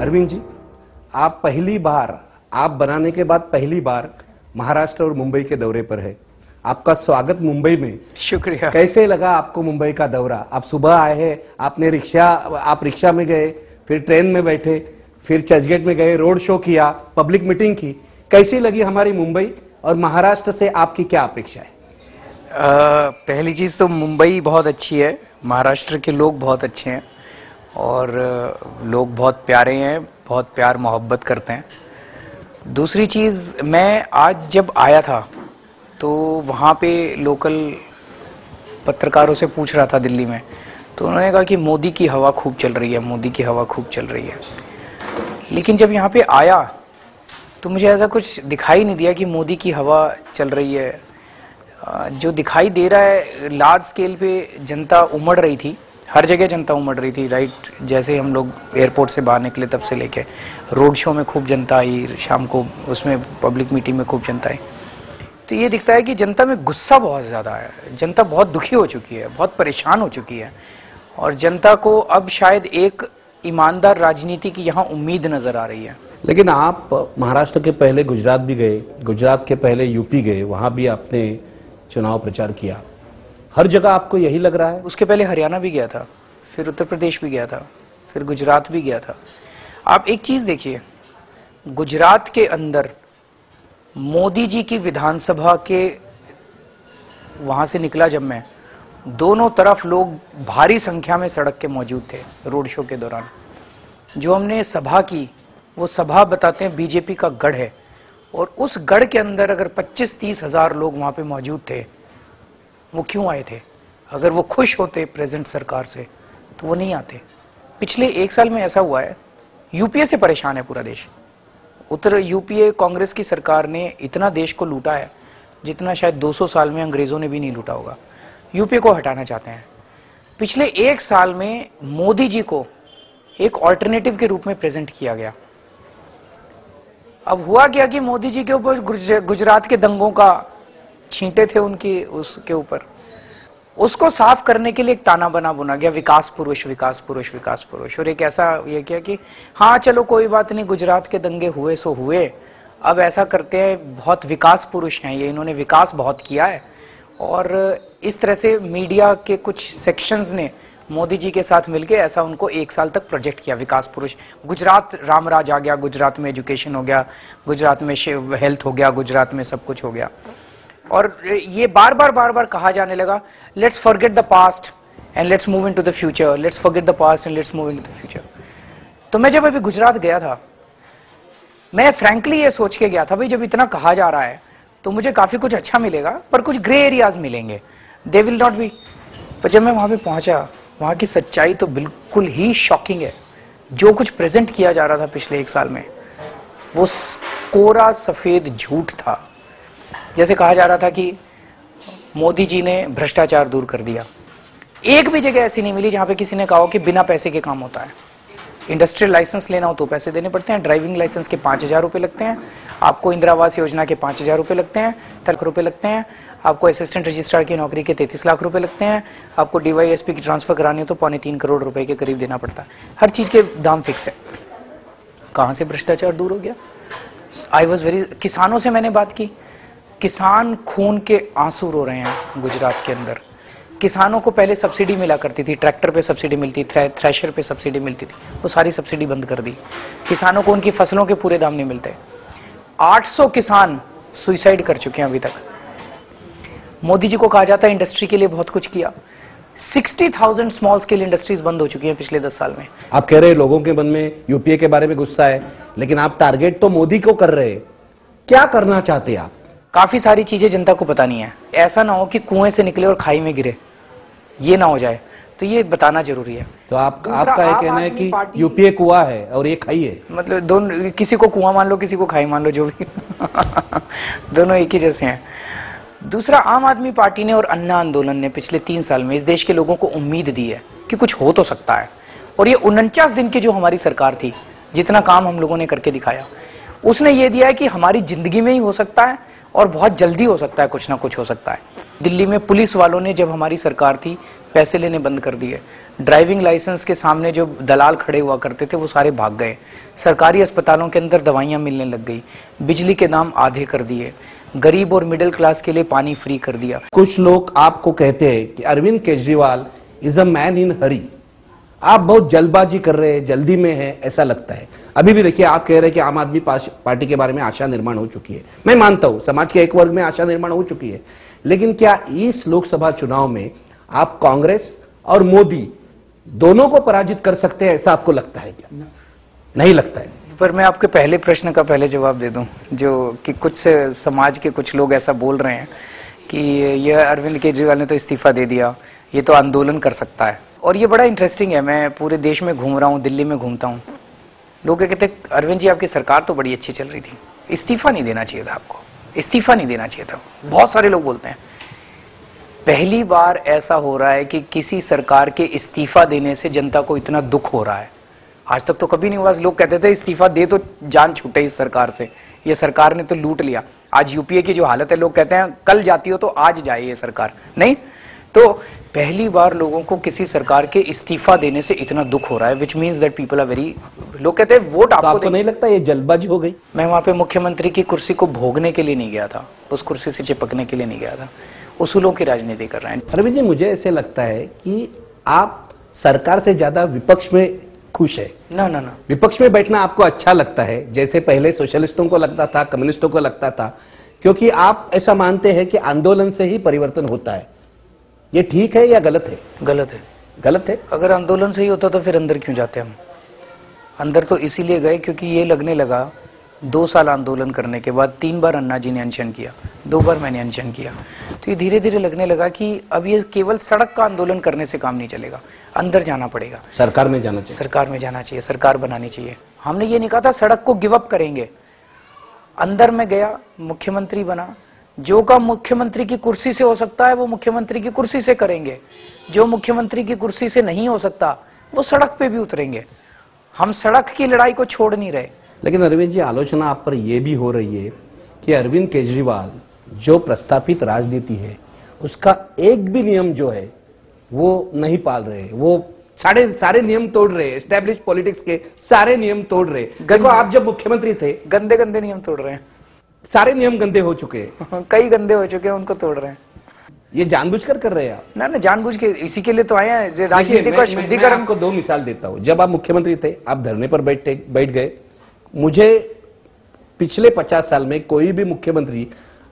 अरविंद जी, आप पहली बार, आप बनाने के बाद पहली बार महाराष्ट्र और मुंबई के दौरे पर है। आपका स्वागत मुंबई में। शुक्रिया। कैसे लगा आपको मुंबई का दौरा? आप सुबह आए हैं, आप रिक्शा में गए, फिर ट्रेन में बैठे, फिर चर्चगेट में गए, रोड शो किया, पब्लिक मीटिंग की। कैसी लगी हमारी मुंबई और महाराष्ट्र से आपकी क्या अपेक्षा है? पहली चीज तो मुंबई बहुत अच्छी है, महाराष्ट्र के लोग बहुत अच्छे हैं और लोग बहुत प्यारे हैं, बहुत प्यार मोहब्बत करते हैं। दूसरी चीज, मैं आज जब आया था तो वहाँ पे लोकल पत्रकारों से पूछ रहा था दिल्ली में, तो उन्होंने कहा कि मोदी की हवा खूब चल रही है, मोदी की हवा खूब चल रही है। लेकिन जब यहाँ पे आया तो मुझे ऐसा कुछ दिखाई नहीं दिया कि मोदी की हवा चल रही है। जो दिखाई दे रहा है, लार्ज स्केल पे जनता उमड़ रही थी, हर जगह जनता उमड़ रही थी, राइट। जैसे हम लोग एयरपोर्ट से बाहर निकले तब से लेके रोड शो में खूब जनता आई, शाम को उसमें पब्लिक मीटिंग में खूब जनता आई। तो ये दिखता है कि जनता में गुस्सा बहुत ज़्यादा है, जनता बहुत दुखी हो चुकी है, बहुत परेशान हो चुकी है और जनता को अब शायद एक ईमानदार राजनीति की यहाँ उम्मीद नज़र आ रही है। लेकिन आप महाराष्ट्र के पहले गुजरात भी गए, गुजरात के पहले यूपी गए, वहां भी आपने चुनाव प्रचार किया। हर जगह आपको यही लग रहा है? उसके पहले हरियाणा भी गया था, फिर उत्तर प्रदेश भी गया था, फिर गुजरात भी गया था। आप एक चीज देखिए, गुजरात के अंदर मोदी जी की विधानसभा के वहां से निकला जब मैं, दोनों तरफ लोग भारी संख्या में सड़क के मौजूद थे रोड शो के दौरान। जो हमने सभा की, वो सभा बताते हैं बीजेपी का गढ़ है और उस गढ़ के अंदर अगर 25-30 हजार लोग वहां पे मौजूद थे, वो क्यों आए थे? अगर वो खुश होते प्रेजेंट सरकार से तो वो नहीं आते। पिछले 1 साल में ऐसा हुआ है, यूपीए से परेशान है पूरा देश। उत्तर यूपीए कांग्रेस की सरकार ने इतना देश को लूटा है जितना शायद 200 साल में अंग्रेजों ने भी नहीं लूटा होगा। यूपीए को हटाना चाहते हैं। पिछले 1 साल में मोदी जी को एक ऑल्टरनेटिव के रूप में प्रेजेंट किया गया। अब हुआ क्या कि मोदी जी के ऊपर गुजरात के दंगों का छींटे थे उनकी, उसके ऊपर उसको साफ करने के लिए एक ताना बना बुना गया, विकास पुरुष विकास पुरुष विकास पुरुष। और एक ऐसा ये किया कि हाँ चलो कोई बात नहीं, गुजरात के दंगे हुए सो हुए, अब ऐसा करते हैं, बहुत विकास पुरुष हैं ये, इन्होंने विकास बहुत किया है। और इस तरह से मीडिया के कुछ सेक्शंस ने मोदी जी के साथ मिलके ऐसा उनको 1 साल तक प्रोजेक्ट किया, विकास पुरुष। गुजरात रामराज आ गया, गुजरात में एजुकेशन हो गया, गुजरात में हेल्थ हो गया, गुजरात में सब कुछ हो गया। और ये बार बार कहा जाने लगा, let's forget the past and let's move into the future, let's forget the past and let's move into the future. तो मैं जब अभी गुजरात गया था, मैं फ्रैंकली ये सोच के गया था, भाई जब इतना कहा जा रहा है तो मुझे काफी कुछ अच्छा मिलेगा, पर कुछ ग्रे एरियाज मिलेंगे, दे विल नॉट बी। पर जब मैं वहां पे पहुंचा, वहां की सच्चाई तो बिल्कुल ही शॉकिंग है। जो कुछ प्रेजेंट किया जा रहा था पिछले 1 साल में, वो कोरा सफेद झूठ था। जैसे कहा जा रहा था कि मोदी जी ने भ्रष्टाचार दूर कर दिया। एक भी जगह ऐसी नहीं मिली जहां पे किसी ने कहा हो कि बिना पैसे के काम होता है। इंडस्ट्रियल लाइसेंस लेना हो तो पैसे देने पड़ते हैं, ड्राइविंग लाइसेंस के 5,000 रुपये लगते हैं, आपको इंदिरा आवास योजना के 5,000 रुपये लगते हैं, 3 रुपये लगते हैं, आपको असिस्टेंट रजिस्ट्रार की नौकरी के 33 लाख रुपए लगते हैं, आपको DYSP की ट्रांसफर करानी हो तो 3.25 करोड़ रुपए के करीब देना पड़ता है। हर चीज के दाम फिक्स है। कहां से भ्रष्टाचार दूर हो गया? किसानों से मैंने बात की, किसान खून के आंसू रो रहे हैं गुजरात के अंदर। किसानों को पहले सब्सिडी मिला करती थी, ट्रैक्टर पे सब्सिडी मिलती, थ्रेशर पे सब्सिडी मिलती थी, वो सारी सब्सिडी बंद कर दी। किसानों को उनकी फसलों के पूरे दाम नहीं मिलते। 800 किसान सुसाइड कर चुके हैं अभी तक। मोदी जी को कहा जाता है इंडस्ट्री के लिए बहुत कुछ किया। 60,000 स्मॉल स्केल इंडस्ट्रीज बंद हो चुकी हैं पिछले 10 साल में। आप कह रहे हैं लोगों के मन में यूपीए के बारे में गुस्सा है, लेकिन आप टारगेट तो मोदी को कर रहे हैं। क्या करना चाहते हैं आप? काफी सारी चीजें जनता को पता नहीं है। ऐसा ना हो कि कुएं से निकले और खाई में गिरे, ये ना हो जाए, तो ये बताना जरूरी है। तो आपका ये कहना है कि यूपीए कुआं है और ये खाई है? मतलब दोनों, किसी को कुआं मान लो, किसी को खाई मान लो, जो भी दोनों एक ही जैसे हैं। दूसरा, आम आदमी पार्टी ने और अन्ना आंदोलन ने पिछले 3 साल में इस देश के लोगों को उम्मीद दी है कि कुछ हो तो सकता है। और ये 49 दिन की जो हमारी सरकार थी, जितना काम हम लोगों ने करके दिखाया, उसने ये दिया है कि हमारी जिंदगी में ही हो सकता है और बहुत जल्दी हो सकता है, कुछ ना कुछ हो सकता है। दिल्ली में पुलिस वालों ने जब हमारी सरकार थी पैसे लेने बंद कर दिए। ड्राइविंग लाइसेंस के सामने जो दलाल खड़े हुआ करते थे वो सारे भाग गए। सरकारी अस्पतालों के अंदर दवाइयां मिलने लग गई। बिजली के दाम आधे कर दिए। गरीब और मिडिल क्लास के लिए पानी फ्री कर दिया। कुछ लोग आपको कहते हैं कि Arvind Kejriwal is a man in hurry, आप बहुत जल्दबाजी कर रहे हैं, जल्दी में है, ऐसा लगता है। अभी भी देखिए, आप कह रहे हैं कि आम आदमी पार्टी के बारे में आशा निर्माण हो चुकी है। मैं मानता हूं समाज के एक वर्ग में आशा निर्माण हो चुकी है, लेकिन क्या इस लोकसभा चुनाव में आप कांग्रेस और मोदी दोनों को पराजित कर सकते हैं, ऐसा आपको लगता है क्या? नहीं लगता है। पर मैं आपके पहले प्रश्न का पहले जवाब दे दूं, जो कि कुछ समाज के कुछ लोग ऐसा बोल रहे हैं कि यह अरविंद केजरीवाल ने तो इस्तीफा दे दिया, ये तो आंदोलन कर सकता है। और ये बड़ा इंटरेस्टिंग है, मैं पूरे देश में घूम रहा हूँ, दिल्ली में घूमता हूँ, लोग कहते हैं अरविंद जी आपकी सरकार तो बड़ी अच्छी चल रही थी, इस्तीफा नहीं देना चाहिए था आपको, इस्तीफा नहीं देना चाहिए था। बहुत सारे लोग बोलते हैं। पहली बार ऐसा हो रहा है कि किसी सरकार के इस्तीफा देने से जनता को इतना दुख हो रहा है। आज तक तो कभी नहीं हुआ। लोग कहते थे इस्तीफा दे तो जान छूटे इस सरकार से, ये सरकार ने तो लूट लिया। आज यूपीए की जो हालत है, लोग कहते हैं कल जाती हो तो आज जाए ये सरकार, नहीं। तो पहली बार लोगों को किसी सरकार के इस्तीफा देने से इतना दुख हो रहा है, which means that people are very, लोग कहते हैं वोट आपको नहीं लगता ये जल्दबाजी हो गई? मैं वहां पे मुख्यमंत्री की कुर्सी को भोगने के लिए नहीं गया था, उस कुर्सी से चिपकने के लिए नहीं गया था, उसूलों की राजनीति कर रहे हैं। अरविंद जी, मुझे ऐसे लगता है कि आप सरकार से ज्यादा विपक्ष में खुश है। ना ना ना, विपक्ष में बैठना आपको अच्छा लगता है, जैसे पहले सोशलिस्टों को लगता था, कम्युनिस्टों को लगता था, क्योंकि आप ऐसा मानते हैं कि आंदोलन से ही परिवर्तन होता है। ये ठीक है या गलत है? गलत है। गलत है? अगर आंदोलन से ही होता तो फिर अंदर क्यों जाते हम? अंदर तो इसीलिए गए क्योंकि ये लगने लगा 2 साल आंदोलन करने के बाद 3 बार अन्ना जी ने अनशन किया, 2 बार मैंने अनशन किया, तो ये धीरे धीरे लगने लगा कि अब ये केवल सड़क का आंदोलन करने से काम नहीं चलेगा, अंदर जाना पड़ेगा, सरकार में जाना चाहिए, सरकार में जाना चाहिए, सरकार बनानी चाहिए। हमने ये नहीं कहा था सड़क को गिव अप करेंगे। अंदर में गया, मुख्यमंत्री बना, जो काम मुख्यमंत्री की कुर्सी से हो सकता है वो मुख्यमंत्री की कुर्सी से करेंगे, जो मुख्यमंत्री की कुर्सी से नहीं हो सकता वो सड़क पे भी उतरेंगे। हम सड़क की लड़ाई को छोड़ नहीं रहे। लेकिन अरविंद जी, आलोचना आप पर यह भी हो रही है कि अरविंद केजरीवाल जो प्रस्तापित राजनीति है उसका एक भी नियम जो है वो नहीं पाल रहे, वो सारे नियम तोड़ रहे, एस्टैब्लिश पॉलिटिक्स के सारे नियम तोड़ रहे। देखो, आप जब मुख्यमंत्री थे, गंदे गंदे नियम तोड़ रहे हैं, सारे नियम गंदे हो चुके हैं, कई गंदे हो चुके हैं, उनको तोड़ रहे हैं। ये जानबूझकर कर रहे हैं आप? ना ना, जानबूझ के, इसी के लिए तो आए हैं, राजनीति का शुद्धिकरण। आपको 2 मिसाल देता हूं। जब आप मुख्यमंत्री थे, आप धरने पर बैठ गए। मुझे पिछले 50 साल में कोई भी मुख्यमंत्री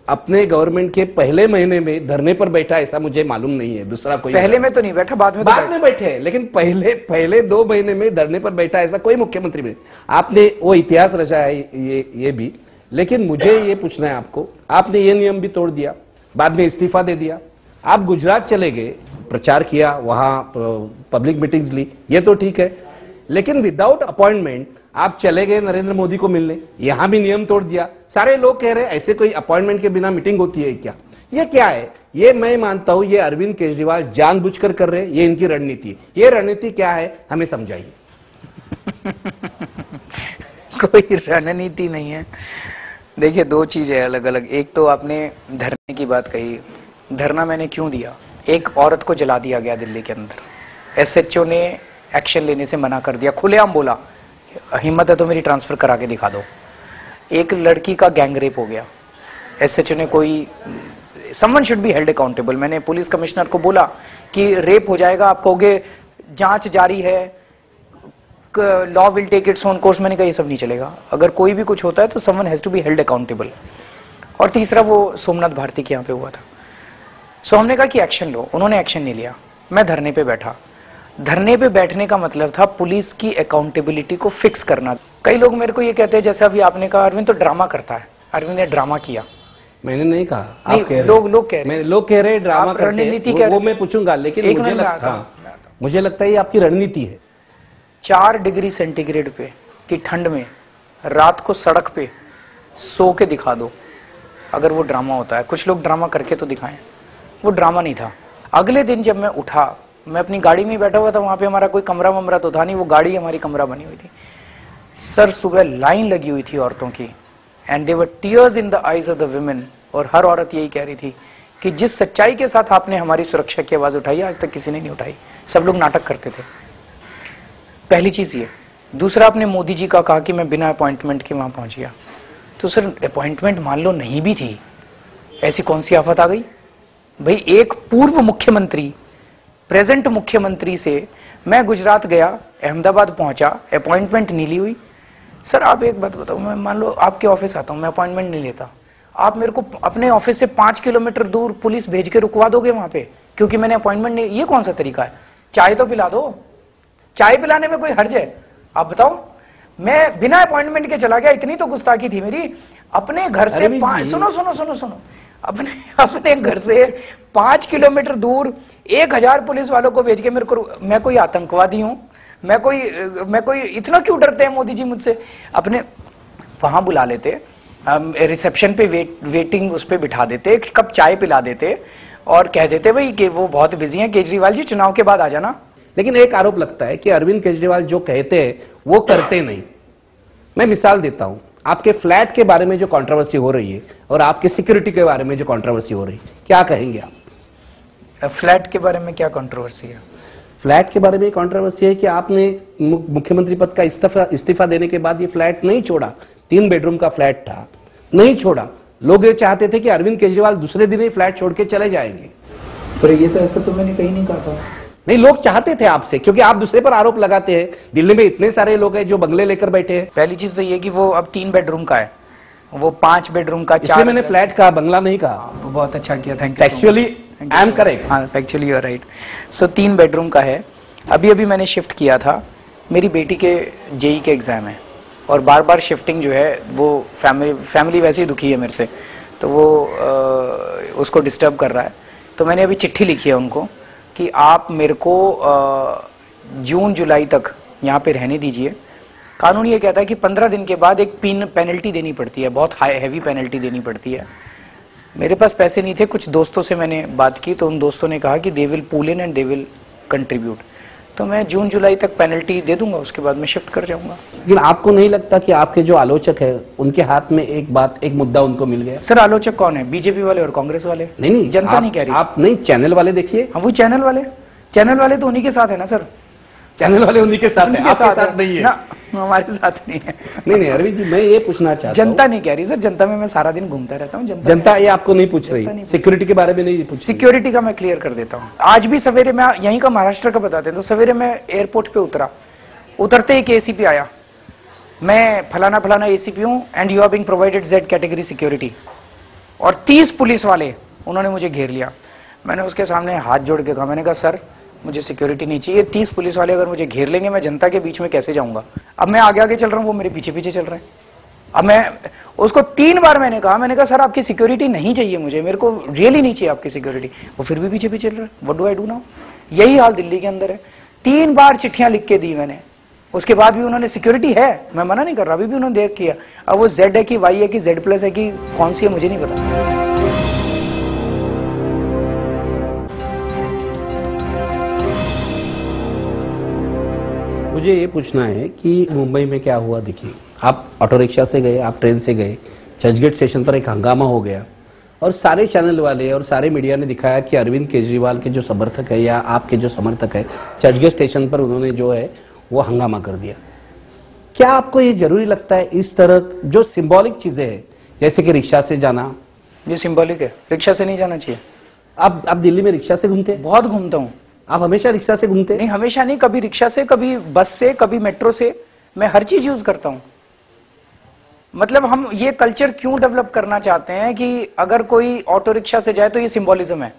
अपने गवर्नमेंट के पहले महीने में धरने पर बैठा ऐसा मुझे मालूम नहीं है। दूसरा कोई पहले में तो नहीं बैठा, बाद में बैठे, लेकिन पहले 2 महीने में धरने पर बैठा ऐसा कोई मुख्यमंत्री नहीं। आपने वो इतिहास रचा है ये भी। लेकिन मुझे ये पूछना है आपको, आपने ये नियम भी तोड़ दिया, बाद में इस्तीफा दे दिया, आप गुजरात चले गए, प्रचार किया, वहां पब्लिक मीटिंग्स ली, ये तो ठीक है, लेकिन विदाउट अपॉइंटमेंट आप चले गए नरेंद्र मोदी को मिलने, यहां भी नियम तोड़ दिया। सारे लोग कह रहे हैं ऐसे कोई अपॉइंटमेंट के बिना मीटिंग होती है क्या? ये क्या है? ये मैं मानता हूं ये अरविंद केजरीवाल जानबूझकर कर रहे हैं, ये इनकी रणनीति। ये रणनीति क्या है, हमें समझाइए। कोई रणनीति नहीं है। देखिए, 2 चीज है अलग अलग। एक तो आपने धरने की बात कही, धरना मैंने क्यों दिया? एक औरत को जला दिया गया दिल्ली के अंदर, एसएचओ ने एक्शन लेने से मना कर दिया, खुलेआम बोला हिम्मत है तो मेरी ट्रांसफर करा के दिखा दो। एक लड़की का गैंग रेप हो गया, एसएचओ ने कोई, someone should be held accountable. मैंने पुलिस कमिश्नर को बोला कि रेप हो जाएगा, आप कहोगे जांच जारी है, law will take its own course. मैंने कहा ये सब नहीं चलेगा, अगर कोई भी कुछ होता है तो someone has to be held accountable. और तीसरा वो सोमनाथ भारती के यहाँ पे हुआ था। सो हमने कहा कि एक्शन लो, उन्होंने एक्शन नहीं लिया। मैं धरने पे बैठा। धरने पे बैठने का मतलब था पुलिस की अकाउंटेबिलिटी को फिक्स करना। कई लोग मेरे को ये कहते हैं, जैसे अभी आपने कहा अरविंद तो ड्रामा करता है, अरविंद ने ड्रामा किया। मैंने नहीं कहा, आप कह रहे, लोग कह रहे ड्रामा करते हैं, वो मैं पूछूंगा, लेकिन मुझे लगता है ये आपकी रणनीति है। 4 डिग्री सेंटीग्रेड पे की ठंड में रात को सड़क पे सो के दिखा दो, अगर वो ड्रामा होता है। कुछ लोग ड्रामा करके तो दिखाएं, वो ड्रामा नहीं था। अगले दिन जब मैं उठा, मैं अपनी गाड़ी में बैठा हुआ था, वहां पे हमारा कोई कमरा वमरा तो था नहीं, वो गाड़ी हमारी कमरा बनी हुई थी। सर, सुबह लाइन लगी हुई थी औरतों की, and they were tears in the eyes of the women, और हर औरत यही कह रही थी कि जिस सच्चाई के साथ आपने हमारी सुरक्षा की आवाज उठाई आज तक किसी ने नहीं उठाई, सब लोग नाटक करते थे। पहली चीज ये। दूसरा, आपने मोदी जी का कहा कि मैं बिना अपॉइंटमेंट के वहां पहुंच गया, तो सर अपॉइंटमेंट मान लो नहीं भी थी, ऐसी कौन सी आफत आ गई भाई? एक पूर्व मुख्यमंत्री प्रेजेंट मुख्यमंत्री से मैं गुजरात गया, अहमदाबाद पहुंचा, अपॉइंटमेंट नहीं ली हुई। सर आप एक बात बताओ, मैं मान लो आपके ऑफिस आता हूं, मैं अपॉइंटमेंट नहीं लेता, आप मेरे को अपने ऑफिस से 5 किलोमीटर दूर पुलिस भेज के रुकवा दोगे वहां पे क्योंकि मैंने अपॉइंटमेंट नहीं? ये कौन सा तरीका है? चाय तो पिला दो, चाय पिलाने में कोई हर्ज है? आप बताओ, मैं बिना अपॉइंटमेंट के चला गया, इतनी तो गुस्ताखी थी मेरी। अपने घर से सुनो सुनो सुनो सुनो, अपने घर से 5 किलोमीटर दूर 1000 पुलिस वालों को भेज के मेरे को, मैं कोई आतंकवादी हूं? मैं कोई इतना क्यों डरते हैं मोदी जी मुझसे? अपने वहां बुला लेते, रिसेप्शन पे वेटिंग उस पे बिठा देते, कप चाय पिला देते और कह देते भाई कि वो बहुत बिजी हैं, केजरीवाल जी चुनाव के बाद आ जाना। लेकिन एक आरोप लगता है कि अरविंद केजरीवाल जो कहते हैं वो करते नहीं। मैं मिसाल देता हूं, आपके फ्लैट के बारे में जो कंट्रोवर्सी हो रही है और आपके सिक्योरिटी के बारे में जो कंट्रोवर्सी हो रही है, क्या कहेंगे आप? फ्लैट के बारे में क्या कंट्रोवर्सी है? फ्लैट के बारे में कंट्रोवर्सी है कि आपने मुख्यमंत्री पद का इस्तीफा देने के बाद ये फ्लैट नहीं छोड़ा। 3 बेडरूम का फ्लैट था, नहीं छोड़ा। लोग ये चाहते थे कि अरविंद केजरीवाल दूसरे दिन ही फ्लैट छोड़ के चले जाएंगे। पर ये तो ऐसा तो मैंने कहीं नहीं कहा था। नहीं, लोग चाहते थे आपसे, क्योंकि आप दूसरे पर आरोप लगाते हैं। दिल्ली में इतने सारे लोग हैं जो बंगले लेकर बैठे हैं। पहली चीज तो ये कि वो अब 3 बेडरूम का है, वो 5 बेडरूम का, 4। इसलिए मैंने फ्लैट कहा, बंगला नहीं कहा। बहुत अच्छा किया, thank you. Factually I am correct. हाँ, factually you are right. So 3 bedroom का है। अभी मैंने शिफ्ट किया था, मेरी बेटी के जेई के एग्जाम है और बार बार शिफ्टिंग जो है वो फैमिली वैसे ही दुखी है मेरे से, तो वो उसको डिस्टर्ब कर रहा है। तो मैंने अभी चिट्ठी लिखी है उनको कि आप मेरे को जून जुलाई तक यहाँ पे रहने दीजिए। कानून ये कहता है कि 15 दिन के बाद एक पेनल्टी देनी पड़ती है, बहुत हैवी पेनल्टी देनी पड़ती है। मेरे पास पैसे नहीं थे, कुछ दोस्तों से मैंने बात की तो उन दोस्तों ने कहा कि they will pool in and they will contribute. तो मैं जून जुलाई तक पेनल्टी दे दूंगा, उसके बाद मैं शिफ्ट कर जाऊंगा। लेकिन आपको नहीं लगता कि आपके जो आलोचक है उनके हाथ में एक मुद्दा उनको मिल गया? सर आलोचक कौन है? बीजेपी वाले और कांग्रेस वाले? नहीं, जनता नहीं कह रही। आप नहीं, चैनल वाले देखिए। हाँ, वो चैनल वाले तो उन्हीं के साथ है ना सर। चैनल वाले उन्हीं के साथ है, आपके साथ नहीं है ना, हमारे साथ नहीं है। नहीं अरविंद जी, मैं ये पूछना चाहता हूँ। जनता नहीं कह रही सर, जनता में मैं सारा दिन घूमता रहता हूँ। जनता ये आपको नहीं पूछ रही, सिक्योरिटी के बारे में नहीं पूछ रही। सिक्योरिटी का मैं क्लियर कर देता हूँ। आज भी सवेरे मैं यहीं का महाराष्ट्र का बताते हैं, तो सवेरे मैं एयरपोर्ट पे उतरते एक एसीपी आया, मैं फलाना एसीपी हूँ and you are being provided Z category security, और 30 पुलिस वाले उन्होंने मुझे घेर लिया। मैंने उसके सामने हाथ जोड़ के कहा, मैंने कहा सर मुझे सिक्योरिटी नहीं चाहिए, 30 पुलिस वाले अगर मुझे घेर लेंगे मैं जनता के बीच में कैसे जाऊंगा? अब मैं आगे चल रहा हूँ, वो मेरे पीछे चल रहे हैं। अब मैं उसको 3 बार मैंने कहा सर आपकी सिक्योरिटी नहीं चाहिए मुझे, मेरे को रियली नहीं चाहिए आपकी सिक्योरिटी। वो फिर भी पीछे चल रहे हैं। What do I do now? यही हाल दिल्ली के अंदर है। 3 बार चिट्ठियां लिख के दी मैंने, उसके बाद भी उन्होंने सिक्योरिटी है, मैं मना नहीं कर रहा, अभी भी उन्होंने देख किया। अब वो Z है कि Y है कि Z+ है कि कौन सी है मुझे नहीं पता। मुझे ये पूछना है कि मुंबई में क्या हुआ। देखिए, आप ऑटो रिक्शा से गए, आप ट्रेन से गए, चर्चगेट स्टेशन पर एक हंगामा हो गया और सारे चैनल वाले और सारे मीडिया ने दिखाया कि अरविंद केजरीवाल के जो समर्थक है या आपके जो समर्थक है, चर्चगेट स्टेशन पर उन्होंने जो है वो हंगामा कर दिया। क्या आपको ये जरूरी लगता है इस तरह जो सिंबॉलिक चीजें हैं, जैसे कि रिक्शा से जाना? ये सिंबॉलिक है, रिक्शा से नहीं जाना चाहिए। आप दिल्ली में रिक्शा से घूमते हैं? बहुत घूमता हूँ। आप हमेशा रिक्शा से घूमते हैं? नहीं, हमेशा नहीं, कभी रिक्शा से, कभी बस से, कभी मेट्रो से, मैं हर चीज यूज करता हूं। मतलब हम ये कल्चर क्यों डेवलप करना चाहते हैं कि अगर कोई ऑटो रिक्शा से जाए तो ये सिंबॉलिज्म है,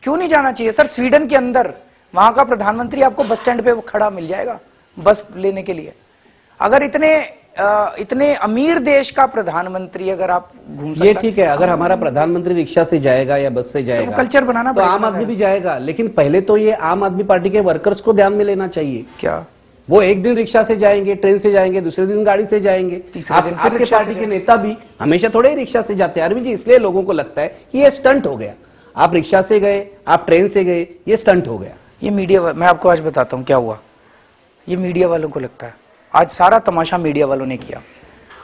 क्यों नहीं जाना चाहिए? सर स्वीडन के अंदर वहां का प्रधानमंत्री आपको बस स्टैंड पे खड़ा मिल जाएगा बस लेने के लिए। अगर इतने अमीर देश का प्रधानमंत्री अगर आप घूम सकते, ये ठीक है, अगर हमारा प्रधानमंत्री रिक्शा से जाएगा या बस से जाएगा, कल्चर बनाना तो आम आदमी भी जाएगा। लेकिन पहले तो ये आम आदमी पार्टी के वर्कर्स को ध्यान में लेना चाहिए। क्या वो एक दिन रिक्शा से जाएंगे, ट्रेन से जाएंगे, दूसरे दिन गाड़ी से जाएंगे? आपके पार्टी के नेता भी हमेशा थोड़े ही रिक्शा से जाते हैं अरविंद जी, इसलिए लोगों को लगता है कि ये स्टंट हो गया। आप रिक्शा से गए, आप ट्रेन से गए, ये स्टंट हो गया। ये मीडिया, मैं आपको आज बताता हूँ क्या हुआ। ये मीडिया वालों को लगता है, आज सारा तमाशा मीडिया वालों ने किया।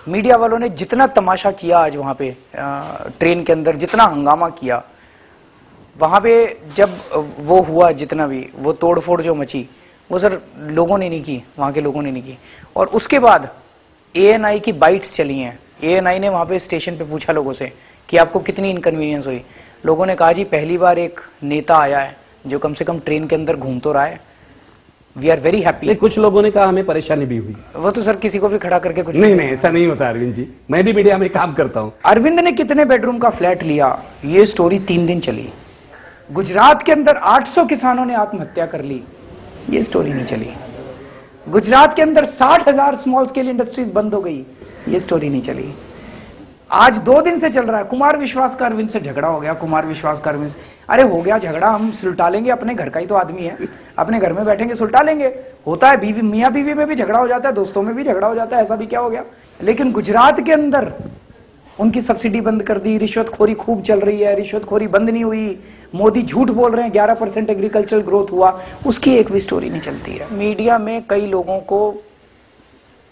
मीडिया वालों ने जितना तमाशा किया आज वहां पे ट्रेन के अंदर, जितना हंगामा किया, वहां पे जब वो हुआ, जितना भी वो तोड़फोड़ जो मची, वो सर लोगों ने नहीं की, वहां के लोगों ने नहीं की। और उसके बाद ANI की बाइट्स चली हैं। ANI ने वहां पे स्टेशन पे पूछा लोगों से कि आपको कितनी इनकन्वीनियंस हुई। लोगों ने कहा जी पहली बार एक नेता आया है जो कम से कम ट्रेन के अंदर घूम तो रहा है, वी आर वेरी हैप्पी। कुछ लोगों ने कहा हमें परेशानी भी हुई। वो तो सर किसी को भी खड़ा करके कुछ नहीं, ऐसा नहीं होता अरविंद जी, मैं भी मीडिया में काम करता हूं। अरविंद ने कितने बेडरूम का फ्लैट लिया, ये स्टोरी 3 दिन चली। गुजरात के अंदर 800 किसानों ने आत्महत्या कर ली, ये स्टोरी नहीं चली। गुजरात के अंदर 60,000 स्मॉल स्केल इंडस्ट्रीज बंद हो गई, ये स्टोरी नहीं चली। आज 2 दिन से चल रहा है कुमार विश्वास का अरविंद से झगड़ा हो गया, कुमार विश्वास का अरविंद से। अरे हो गया झगड़ा, हम सुलटा लेंगे, अपने घर का ही तो आदमी है, अपने घर में बैठेंगे सुलटा लेंगे। होता है, बीवी मियाँ बीवी में भी झगड़ा हो जाता है, दोस्तों में भी झगड़ा हो जाता है, ऐसा भी क्या हो गया। लेकिन गुजरात के अंदर उनकी सब्सिडी बंद कर दी, रिश्वतखोरी खूब चल रही है, रिश्वतखोरी बंद नहीं हुई। मोदी झूठ बोल रहे हैं, 11% एग्रीकल्चरल ग्रोथ हुआ, उसकी एक भी स्टोरी नहीं चलती है। मीडिया में कई लोगों को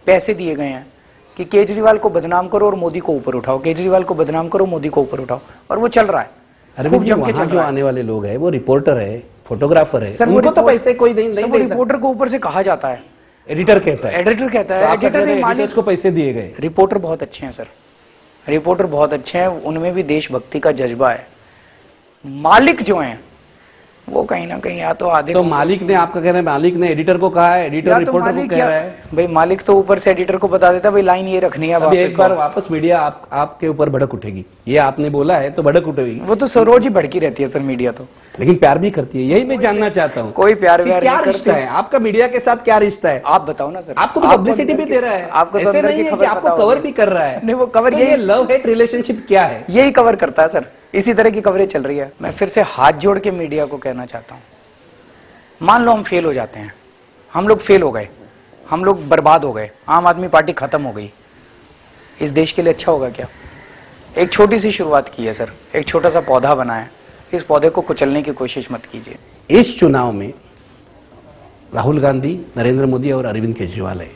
पैसे दिए गए हैं कि केजरीवाल को बदनाम करो और मोदी को ऊपर उठाओ, केजरीवाल को बदनाम करो, मोदी को ऊपर उठाओ, और वो चल रहा है। अरविंद जी, वहाँ जो आने वाले लोग हैं वो रिपोर्टर है, फोटोग्राफर है, उनको तो पैसे कोई नहीं दे सकता। रिपोर्टर को ऊपर से कहा जाता है, एडिटर कहता है, एडिटर कहता है, एडिटर ने मालिक को पैसे दिए गए। रिपोर्टर बहुत अच्छे हैं सर, रिपोर्टर बहुत अच्छे हैं, उनमें भी देशभक्ति का जज्बा है। मालिक जो हैं वो कहीं ना कहीं या तो आधे, तो मालिक ने, आपका कह रहे हैं मालिक ने एडिटर को कहा है, एडिटर रिपोर्टर को कह रहा है। भाई मालिक तो ऊपर से एडिटर को बता देता भाई लाइन ये रखनी है। अभी एक बार वापस मीडिया आपके ऊपर भड़क उठेगी, ये आपने बोला है तो भड़क उठेगी। वो तो रोज ही भड़की रहती है सर मीडिया तो, लेकिन प्यार भी करती है, यही मैं जानना चाहता हूँ। कोई प्यार व्यार क्या रिश्ता है आपका मीडिया के साथ, क्या रिश्ता है? आप बताओ ना सर। आपको तो पब्लिसिटी भी दे रहा है, आपको ऐसे नहीं है कि आपको कवर भी कर रहा है। नहीं, वो कवर ये लव हेट रिलेशनशिप क्या है, यही कवर करता है सर, इसी तरह की कवरेज चल रही है। मैं फिर से हाथ जोड़ के मीडिया को कहना चाहता हूँ, मान लो हम फेल हो जाते हैं, हम लोग फेल हो गए, हम लोग बर्बाद हो गए, आम आदमी पार्टी खत्म हो गई, इस देश के लिए अच्छा होगा क्या? एक छोटी सी शुरुआत की है सर, एक छोटा सा पौधा बनाया, इस पौधे को कुचलने की कोशिश मत कीजिए। इस चुनाव में राहुल गांधी, नरेंद्र मोदी और अरविंद केजरीवाल है,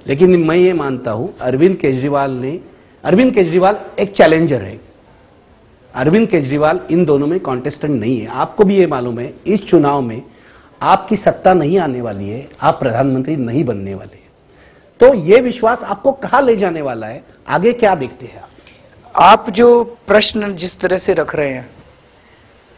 लेकिन मैं ये मानता हूं अरविंद केजरीवाल एक चैलेंजर है। अरविंद केजरीवाल इन दोनों में कॉन्टेस्टेंट नहीं है। आपको भी ये मालूम है इस चुनाव में आपकी सत्ता नहीं आने वाली है, आप प्रधानमंत्री नहीं बनने वाले हैं। तो ये विश्वास आपको कहां ले जाने वाला है, आगे क्या देखते हैं आप? जो प्रश्न जिस तरह से रख रहे हैं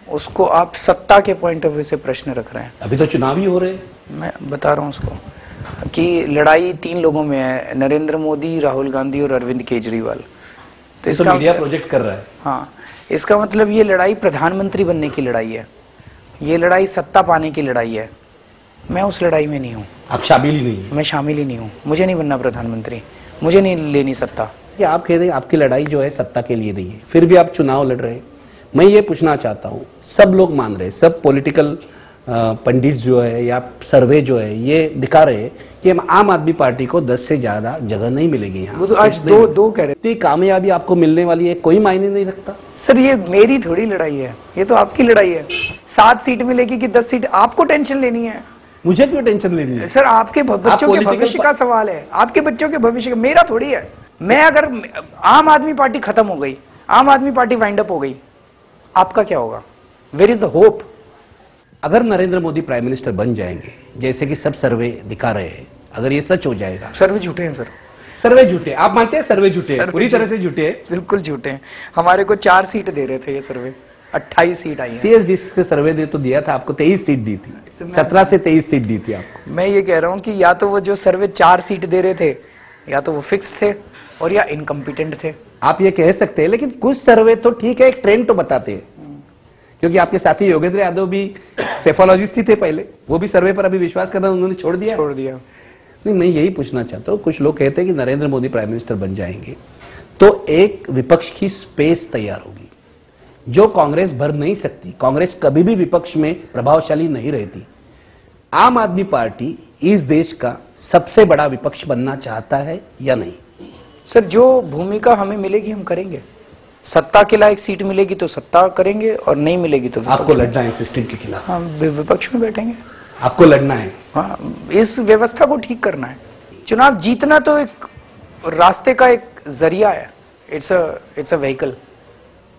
उसको आप सत्ता के पॉइंट ऑफ व्यू से प्रश्न रख रहे हैं। अभी तो चुनाव ही हो रहे हैं, मैं बता रहा हूं उसको कि लड़ाई 3 लोगों में है, नरेंद्र मोदी, राहुल गांधी और अरविंद केजरीवाल। तो इसका मीडिया प्रोजेक्ट कर रहा है। हाँ, इसका मतलब ये लड़ाई प्रधानमंत्री बनने की लड़ाई है, ये लड़ाई सत्ता पाने की लड़ाई है। मैं उस लड़ाई में नहीं हूँ। आप शामिल ही नहीं है? मैं शामिल ही नहीं हूँ, मुझे नहीं बनना प्रधानमंत्री, मुझे नहीं लेनी सत्ता। आप कह रहे हैं आपकी लड़ाई जो है सत्ता के लिए नहीं है, फिर भी आप चुनाव लड़ रहे हैं। मैं ये पूछना चाहता हूँ, सब लोग मान रहे हैं, सब पॉलिटिकल पंडित जो है या सर्वे जो है ये दिखा रहे हैं कि हम आम आदमी पार्टी को 10 से ज्यादा जगह नहीं मिलेगी यहाँ। वो तो आज दो कह रहे, कामयाबी आपको मिलने वाली है, कोई मायने नहीं रखता। सर ये मेरी थोड़ी लड़ाई है, ये तो आपकी लड़ाई है। 7 सीट मिलेगी कि 10 सीट, आपको टेंशन लेनी है। मुझे क्यों टेंशन लेनी है? सर आपके बच्चों के भविष्य का सवाल है, आपके बच्चों के भविष्य का, मेरा थोड़ी है। मैं अगर आम आदमी पार्टी खत्म हो गई, आम आदमी पार्टी वाइंड अप हो गई, आपका क्या होगा? Where is the hope? अगर नरेंद्र मोदी प्राइम मिनिस्टर बन जाएंगे, जैसे कि सब सर्वे दिखा रहे हैं, अगर ये सच हो जाएगा। सर्वे झूठे हैं सर, सर्वे झूठे? आप मानते हैं सर्वे झूठे हैं? पूरी तरह से झूठे हैं? बिल्कुल झूठे हैं। हमारे को 4 सीट दे रहे थे ये सर्वे, 28 सीट आई है। CSD से सर्वे दे तो दिया था आपको, 23 सीट दी थी, 17 से 23 सीट दी थी आपको। मैं ये कह रहा हूँ कि या तो वो जो सर्वे 4 सीट दे रहे थे, या तो वो फिक्स्ड थे और या इनकम्पिटेंट थे। आप ये कह सकते हैं, लेकिन कुछ सर्वे तो ठीक है, एक ट्रेंड तो बताते हैं। क्योंकि आपके साथी योगेंद्र यादव भी सेफोलॉजिस्ट ही थे पहले, वो भी सर्वे पर अभी विश्वास करना उन्होंने छोड़ दिया। नहीं, मैं यही पूछना चाहता हूँ, कुछ लोग कहते हैं कि नरेंद्र मोदी प्राइम मिनिस्टर बन जाएंगे तो एक विपक्ष की स्पेस तैयार होगी जो कांग्रेस भर नहीं सकती। कांग्रेस कभी भी विपक्ष में प्रभावशाली नहीं रहती। आम आदमी पार्टी इस देश का सबसे बड़ा विपक्ष बनना चाहता है या नहीं? सर जो भूमिका हमें मिलेगी हम करेंगे। सत्ता के लायक सीट मिलेगी तो सत्ता करेंगे और नहीं मिलेगी तो आपको लड़ना है सिस्टम के खिलाफ? हाँ, विपक्ष में बैठेंगे। आपको लड़ना है? हाँ, इस व्यवस्था को ठीक करना है। चुनाव जीतना तो एक रास्ते का एक जरिया है, इट्स अ व्हीकल।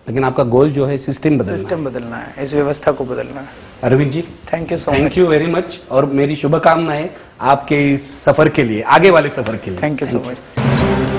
लेकिन आपका गोल जो है सिस्टम बदलना है, इस व्यवस्था को बदलना है। Arvind ji, thank you so much. Thank you very much, और मेरी शुभकामनाएं आपके इस सफर के लिए, आगे वाले सफर के लिए। Thank you so much.